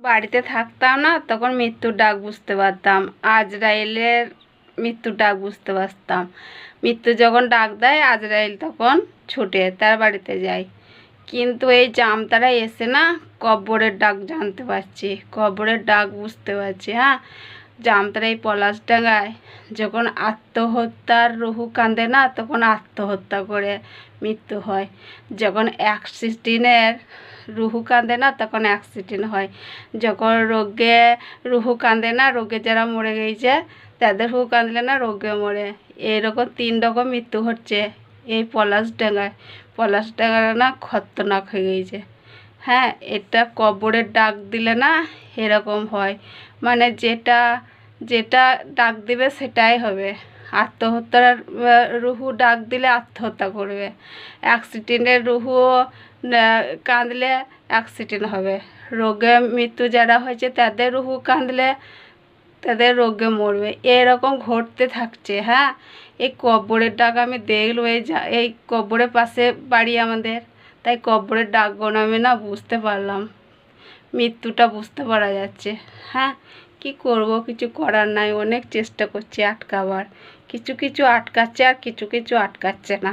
বাড়িতে থাকতাম না, তখন মৃত্যুর ডাক বুঝতে পারতাম, আজরাইলের মৃত্যুর ডাক বুঝতে পারতাম। মৃত্যু যখন ডাক দেয় আজরাইল তখন ছুটে তার বাড়িতে যায়। কিন্তু এই জামতারা এসে না কব্বরের ডাক জানতে পারছি, কব্বরের ডাক বুঝতে পারছি। হ্যাঁ, জামতারা এই পলাশডাঙ্গায় যখন আত্মহত্যার রুহু কাঁদে না, তখন আত্মহত্যা করে মৃত্যু হয়। যখন অ্যাক্সিডেন্টের রুহু কাঁদে না, তখন অ্যাক্সিডেন্ট হয়। যখন রোগে রুহু কাঁদে না, রোগে যারা মরে গেছে তাদের রুহু কাঁদলে না রোগে মরে। এরকম 3 রকম মৃত্যু হচ্ছে এই পলাশডাঙ্গায়। পলাশডাঙ্গা না খতরনাক হয়ে গেছে। হ্যাঁ, এটা কবরের ডাক দিলে না এরকম হয়, মানে যেটা যেটা ডাক দিবে সেটাই হবে। আত্মহত্যার রুহু ডাক দিলে আত্মহত্যা করবে, অ্যাক্সিডেন্টের রুহু কাঁদলে অ্যাক্সিডেন্ট হবে, রোগে মৃত্যু যারা হয়েছে তাদের রুহু কাঁদলে তাদের রোগে মরবে। এরকম ঘটতে থাকছে। হ্যাঁ, এই কব্বরের ডাক আমি দেখলো, এই কব্বরের পাশে বাড়ি আমাদের, তাই কব্বরের ডাকগুলো আমি না বুঝতে পারলাম, মৃত্যুটা বুঝতে পারা যাচ্ছে। হ্যাঁ, কি করব, কিছু করার নাই, অনেক চেষ্টা করছি আটকাবার, কিছু কিছু আটকাচ্ছে আর কিছু কিছু আটকাচ্ছে না।